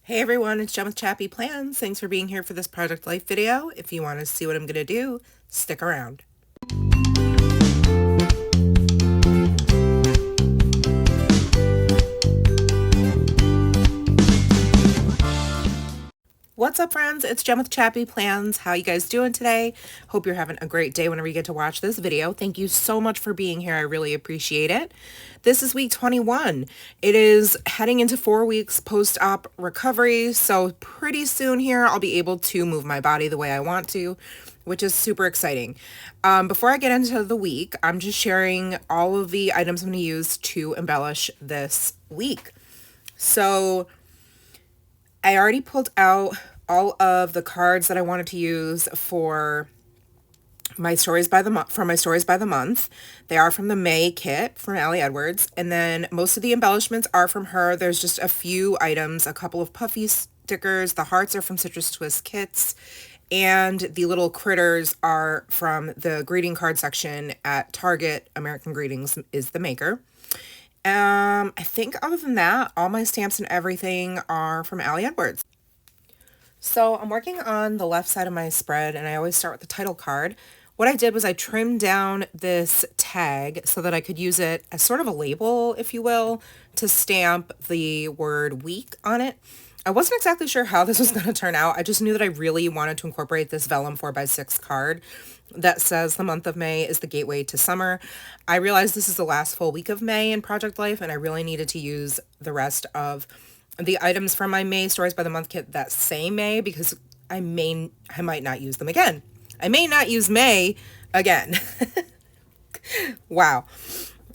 Hey everyone, it's Jen with ChappyPlans. Thanks for being here for this Project Life video. If you want to see what I'm going to do, stick around. What's up, friends? It's Jen with ChappyPlans. How you guys doing today? Hope you're having a great day whenever you get to watch this video. Thank you so much for being here. I really appreciate it. This is week 21. It is heading into 4 weeks post-op recovery, so pretty soon here I'll be able to move my body the way I want to, which is super exciting. Before I get into the week, I'm just sharing all of the items I'm going to use to embellish this week. So I already pulled out all of the cards that I wanted to use for my stories by the month. They are from the May kit from Allie Edwards, and then most of the embellishments are from her. There's just a few items, a couple of puffy stickers. The hearts are from Citrus Twist Kits, and the little critters are from the greeting card section at Target. American Greetings is the maker. I think other than that, all my stamps and everything are from Allie Edwards. So I'm working on the left side of my spread, and I always start with the title card. What I did was I trimmed down this tag so that I could use it as sort of a label, if you will, to stamp the word week on it. I wasn't exactly sure how this was going to turn out. I just knew that I really wanted to incorporate this vellum 4x6 card that says the month of May is the gateway to summer. I realized this is the last full week of May in Project Life, and I really needed to use the rest of the items from my May Stories by the Month kit that say May, because I might not use them again. I may not use May again. Wow.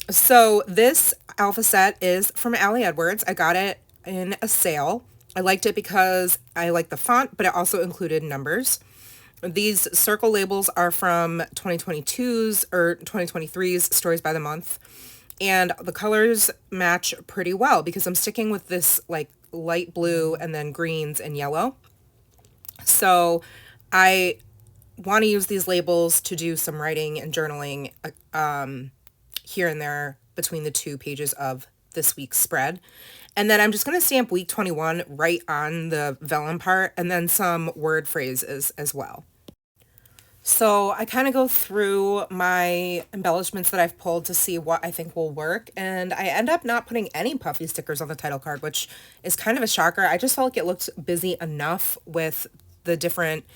So this alpha set is from Allie Edwards. I got it in a sale. I liked it because I like the font, but it also included numbers. These circle labels are from 2022's or 2023's Stories by the Month. And the colors match pretty well because I'm sticking with this like light blue and then greens and yellow. So I want to use these labels to do some writing and journaling here and there between the two pages of this week's spread. And then I'm just going to stamp week 21 right on the vellum part, and then some word phrases as well. So I kind of go through my embellishments that I've pulled to see what I think will work, and I end up not putting any puffy stickers on the title card, which is kind of a shocker. I just felt like it looked busy enough with the different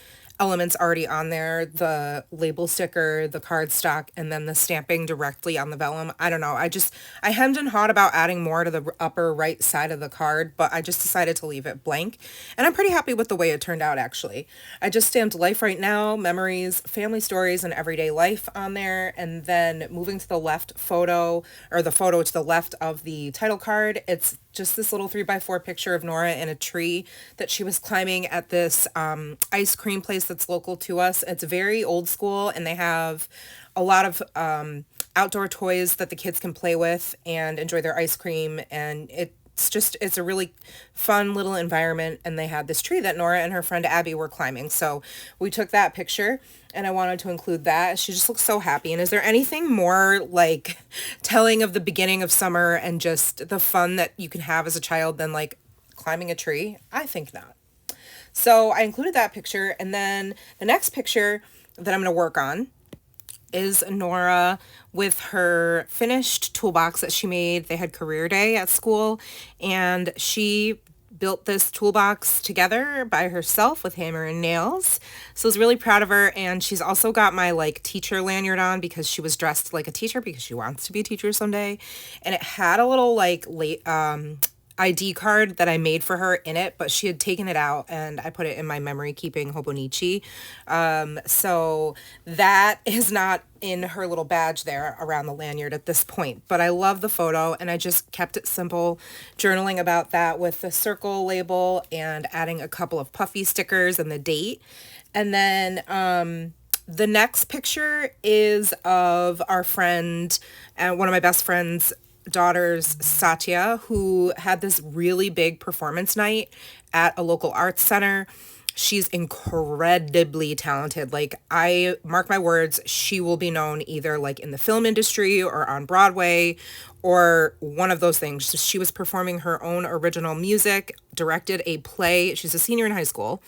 elements already on there, the label sticker, the cardstock, and then the stamping directly on the vellum. I don't know. I hemmed and hawed about adding more to the upper right side of the card, but I just decided to leave it blank. And I'm pretty happy with the way it turned out, actually. I just stamped life right now, memories, family stories, and everyday life on there. And then moving to the left photo, or the photo to the left of the title card, it's just this little 3x4 picture of Nora in a tree that she was climbing at this ice cream place that's local to us. It's very old school, and they have a lot of outdoor toys that the kids can play with and enjoy their ice cream, and it's a really fun little environment. And they had this tree that Nora and her friend Abby were climbing, so we took that picture, and I wanted to include that. She just looks so happy. And is there anything more like telling of the beginning of summer and just the fun that you can have as a child than like climbing a tree? I think not. So I included that picture, and then the next picture that I'm going to work on is Nora with her finished toolbox that she made. They had career day at school, and she built this toolbox together by herself with hammer and nails. So I was really proud of her. And she's also got my like teacher lanyard on because she was dressed like a teacher because she wants to be a teacher someday. And it had a little like ID card that I made for her in it, but she had taken it out, and I put it in my memory keeping Hobonichi. So that is not in her little badge there around the lanyard at this point, but I love the photo, and I just kept it simple, journaling about that with the circle label and adding a couple of puffy stickers and the date. And then the next picture is of our friend, one of my best friends' daughters, Satya, who had this really big performance night at a local arts center. She's incredibly talented. Like, I mark my words, she will be known either like in the film industry or on Broadway or one of those things. So she was performing her own original music, directed a play. She's a senior in high school,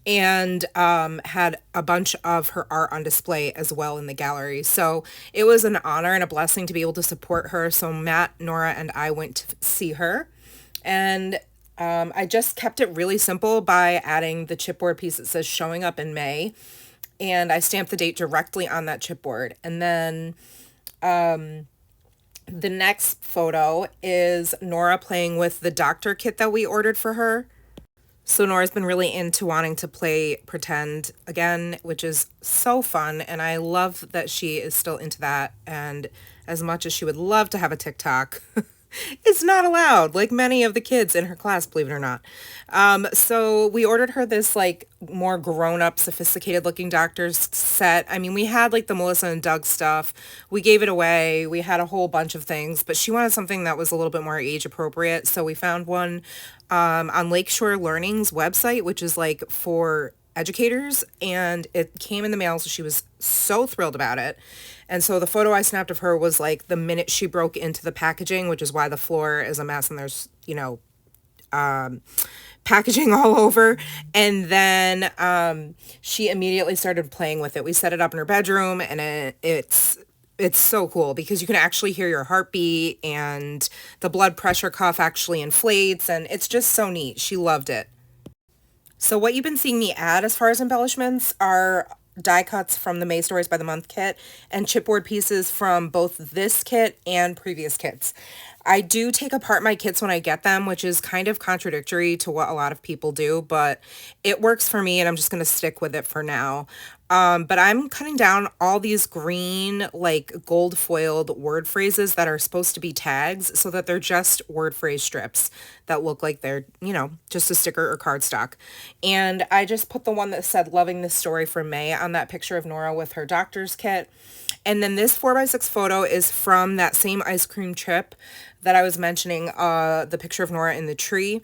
and had a bunch of her art on display as well in the gallery. So it was an honor and a blessing to be able to support her. So Matt, Nora, and I went to see her. And I just kept it really simple by adding the chipboard piece that says showing up in May. And I stamped the date directly on that chipboard. And then the next photo is Nora playing with the doctor kit that we ordered for her. So Nora's been really into wanting to play pretend again, which is so fun. And I love that she is still into that. And as much as she would love to have a TikTok, it's not allowed, like many of the kids in her class, believe it or not. So we ordered her this like more grown-up, sophisticated looking doctor's set. I mean, we had like the Melissa and Doug stuff. We gave it away. We had a whole bunch of things, but she wanted something that was a little bit more age appropriate. So we found one on Lakeshore Learning's website, which is like for educators, and it came in the mail, so she was so thrilled about it. And so the photo I snapped of her was like the minute she broke into the packaging, which is why the floor is a mess and there's, packaging all over. And then she immediately started playing with it. We set it up in her bedroom, and it's so cool because you can actually hear your heartbeat, and the blood pressure cuff actually inflates, and it's just so neat. She loved it. So what you've been seeing me add as far as embellishments are die cuts from the May Stories by the Month kit and chipboard pieces from both this kit and previous kits. I do take apart my kits when I get them, which is kind of contradictory to what a lot of people do, but it works for me and I'm just going to stick with it for now. But I'm cutting down all these green, like gold foiled word phrases that are supposed to be tags so that they're just word phrase strips that look like they're, just a sticker or cardstock. And I just put the one that said loving this story for May on that picture of Nora with her doctor's kit. And then this 4x6 photo is from that same ice cream trip that I was mentioning, the picture of Nora in the tree.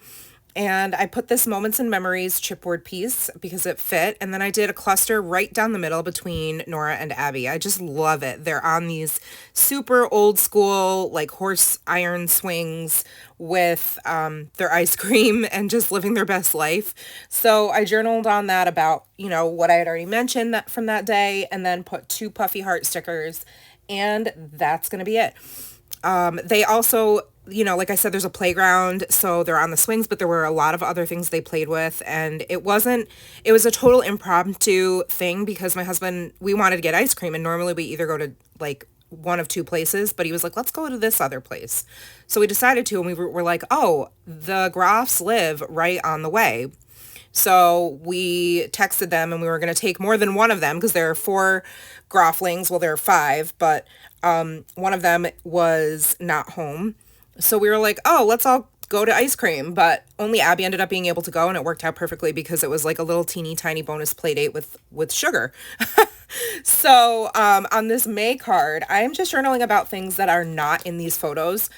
And I put this Moments and Memories chipboard piece because it fit. And then I did a cluster right down the middle between Nora and Abby. I just love it. They're on these super old school, like horse iron swings with their ice cream and just living their best life. So I journaled on that about, what I had already mentioned that from that day, and then put 2 puffy heart stickers. And that's going to be it. They also, like I said, there's a playground, so they're on the swings, but there were a lot of other things they played with, and it was a total impromptu thing because my husband, we wanted to get ice cream, and normally we either go to like one of 2 places, but he was like, let's go to this other place. So we decided to, and we were like, oh, the Groffs live right on the way. So we texted them, and we were going to take more than one of them because there are 4 Grofflings. Well, there are 5, but one of them was not home. So we were like, oh, let's all go to ice cream. But only Abby ended up being able to go, and it worked out perfectly because it was like a little teeny tiny bonus play date with sugar. So on this May card, I am just journaling about things that are not in these photos.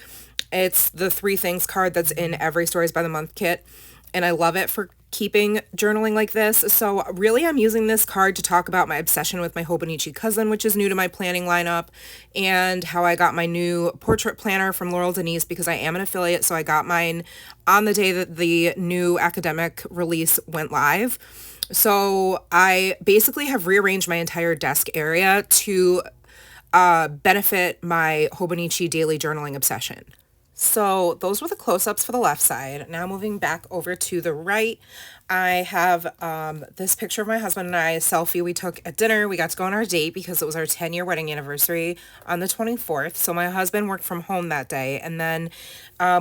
It's the 3 things card that's in every Stories by the Month kit. And I love it for keeping journaling like this. So really I'm using this card to talk about my obsession with my Hobonichi cousin, which is new to my planning lineup, and how I got my new portrait planner from Laurel Denise because I am an affiliate. So I got mine on the day that the new academic release went live. So I basically have rearranged my entire desk area to benefit my Hobonichi daily journaling obsession. So those were the close-ups for the left side. Now moving back over to the right, I have this picture of my husband and I, a selfie we took at dinner. We got to go on our date because it was our 10-year wedding anniversary on the 24th. So my husband worked from home that day. And then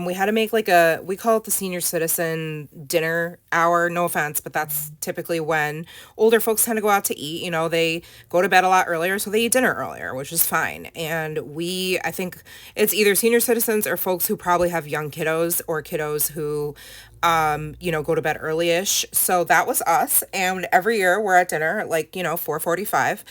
we had to make we call it the senior citizen dinner hour. No offense, but that's typically when older folks tend to go out to eat. They go to bed a lot earlier, so they eat dinner earlier, which is fine. And I think it's either senior citizens or folks who probably have young kiddos or kiddos who go to bed early-ish. So that was us. And every year we're at dinner at 4:45.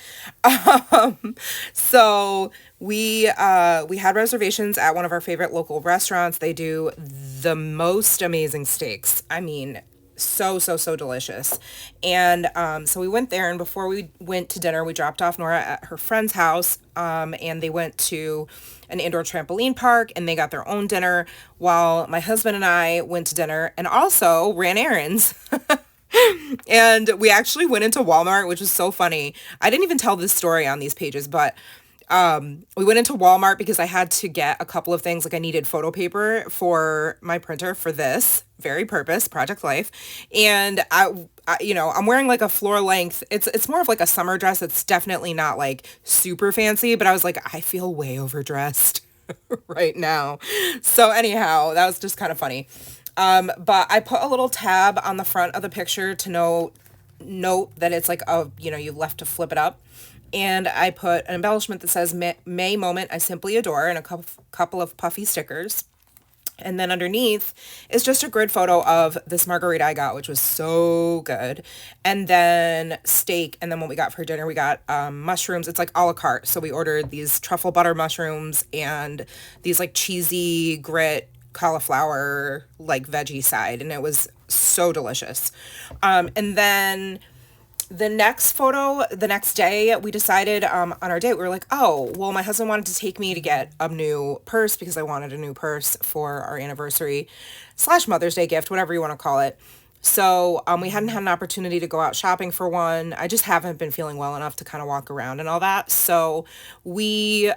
So we had reservations at one of our favorite local restaurants. They do the most amazing steaks. I mean, so delicious. And so we went there, and before we went to dinner, we dropped off Nora at her friend's house, and they went to an indoor trampoline park, and they got their own dinner, while my husband and I went to dinner and also ran errands. And we actually went into Walmart, which was so funny. I didn't even tell this story on these pages, but we went into Walmart because I had to get a couple of things. Like, I needed photo paper for my printer for this very purpose, Project Life. And I'm wearing like a floor length. It's more of like a summer dress. It's definitely not like super fancy, but I was like, I feel way overdressed right now. So anyhow, that was just kind of funny. But I put a little tab on the front of the picture to note that it's like you left to flip it up. And I put an embellishment that says May moment I simply adore, and a couple of puffy stickers. And then underneath is just a grid photo of this margarita I got, which was so good. And then steak. And then what we got for dinner, we got mushrooms. It's like a la carte. So we ordered these truffle butter mushrooms and these like cheesy grit cauliflower like veggie side. And it was so delicious. And then the next day, we decided on our date, we were like, oh, well, my husband wanted to take me to get a new purse because I wanted a new purse for our anniversary / Mother's Day gift, whatever you want to call it. So we hadn't had an opportunity to go out shopping for one. I just haven't been feeling well enough to kind of walk around and all that. So we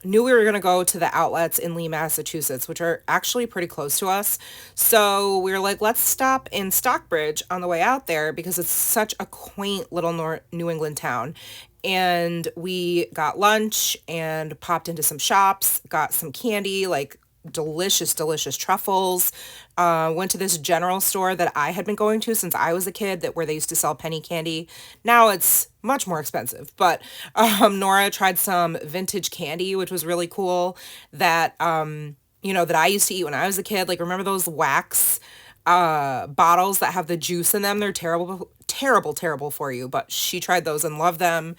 knew we were going to go to the outlets in Lee, Massachusetts, which are actually pretty close to us. So we were like, let's stop in Stockbridge on the way out there because it's such a quaint little New England town. And we got lunch and popped into some shops, got some candy, like delicious truffles. Went to this general store that I had been going to since I was a kid, where they used to sell penny candy. Now it's much more expensive, but Nora tried some vintage candy, which was really cool, that that I used to eat when I was a kid. Like, remember those wax bottles that have the juice in them? They're terrible for you, but she tried those and loved them.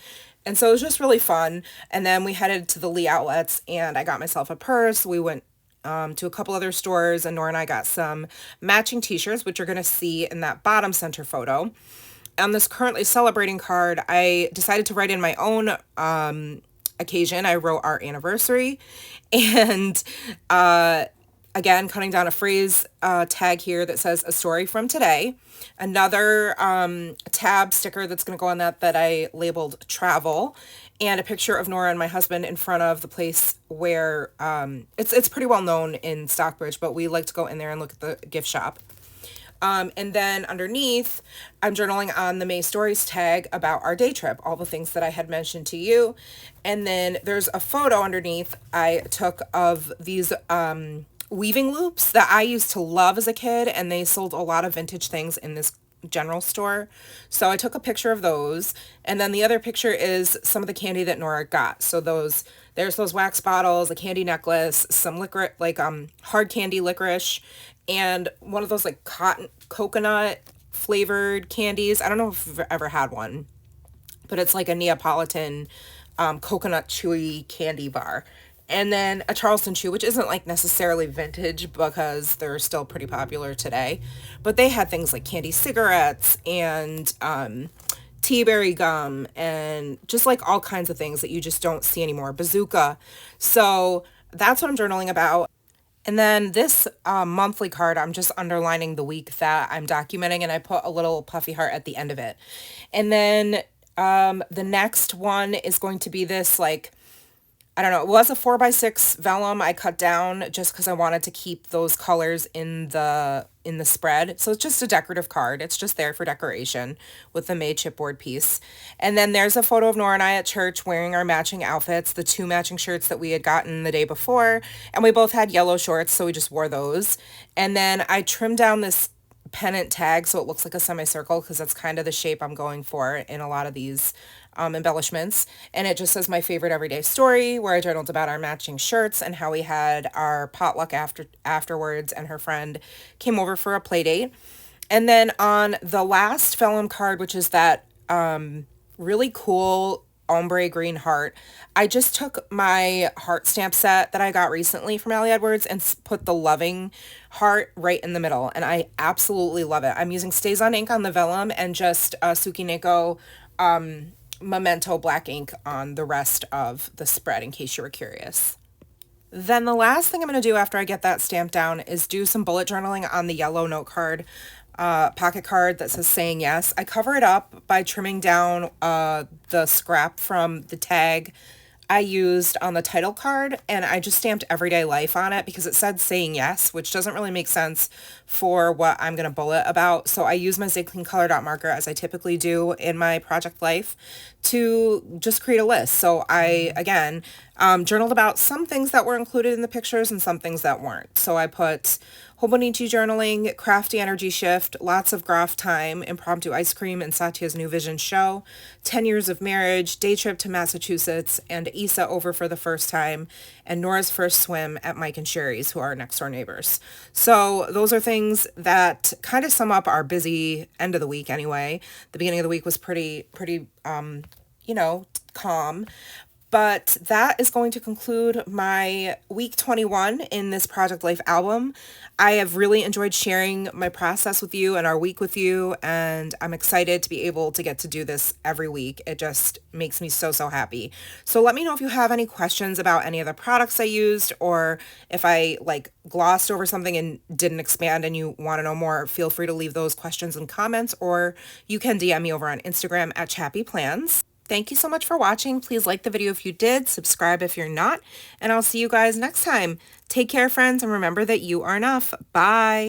And so it was just really fun. And then we headed to the Lee outlets, and I got myself a purse. We went to a couple other stores, and Nora and I got some matching t-shirts, which you're going to see in that bottom center photo. On this currently celebrating card, I decided to write in my own occasion. I wrote our anniversary, and again, cutting down a phrase tag here that says a story from today. Another tab sticker that's going to go on that I labeled travel, and a picture of Nora and my husband in front of the place where it's pretty well known in Stockbridge, but we like to go in there and look at the gift shop. And then underneath, I'm journaling on the May Stories tag about our day trip, all the things that I had mentioned to you. And then there's a photo underneath I took of these weaving loops that I used to love as a kid, and they sold a lot of vintage things in this general store. So I took a picture of those, and then the other picture is some of the candy that Nora got. So there's those wax bottles, a candy necklace, some licorice, like hard candy licorice, and one of those like coconut flavored candies. I don't know if you've ever had one, but it's like a Neapolitan coconut chewy candy bar. And then a Charleston chew, which isn't like necessarily vintage because they're still pretty popular today. But they had things like candy cigarettes and tea berry gum and just like all kinds of things that you just don't see anymore. Bazooka. So that's what I'm journaling about. And then this monthly card, I'm just underlining the week that I'm documenting, and I put a little puffy heart at the end of it. And then the next one is going to be this, like, I don't know, it was a 4x6 vellum I cut down just because I wanted to keep those colors in the spread. So it's just a decorative card. It's just there for decoration with the May chipboard piece. And then there's a photo of Nora and I at church wearing our matching outfits, the 2 matching shirts that we had gotten the day before. And we both had yellow shorts, so we just wore those. And then I trimmed down this pennant tag so it looks like a semicircle because that's kind of the shape I'm going for in a lot of these embellishments. And it just says my favorite everyday story, where I journaled about our matching shirts and how we had our potluck afterwards, and her friend came over for a play date. And then on the last vellum card, which is that really cool ombre green heart. I just took my heart stamp set that I got recently from Ali Edwards and put the loving heart right in the middle, and I absolutely love it. I'm using Stays on ink on the vellum and just Sukineko Memento black ink on the rest of the spread, in case you were curious. Then the last thing I'm going to do after I get that stamped down is do some bullet journaling on the yellow note card, pocket card that says saying yes. I cover it up by trimming down the scrap from the tag I used on the title card, and I just stamped everyday life on it because it said saying yes, which doesn't really make sense for what I'm going to bullet about. So I use my Zig Clean color dot marker, as I typically do in my project life, to just create a list. So I, again, journaled about some things that were included in the pictures and some things that weren't. So I put Hobonichi journaling, crafty energy shift, lots of graph time, impromptu ice cream, and Satya's new vision show, 10 years of marriage, day trip to Massachusetts, and Isa over for the first time, and Nora's first swim at Mike and Sherry's, who are next door neighbors. So those are things that kind of sum up our busy end of the week anyway. The beginning of the week was pretty calm. But that is going to conclude my week 21 in this Project Life album. I have really enjoyed sharing my process with you and our week with you, and I'm excited to be able to get to do this every week. It just makes me so, so happy. So let me know if you have any questions about any of the products I used, or if I glossed over something and didn't expand and you want to know more. Feel free to leave those questions in comments, or you can DM me over on Instagram at ChappyPlans. Thank you so much for watching. Please like the video if you did, subscribe if you're not, and I'll see you guys next time. Take care, friends, and remember that you are enough. Bye.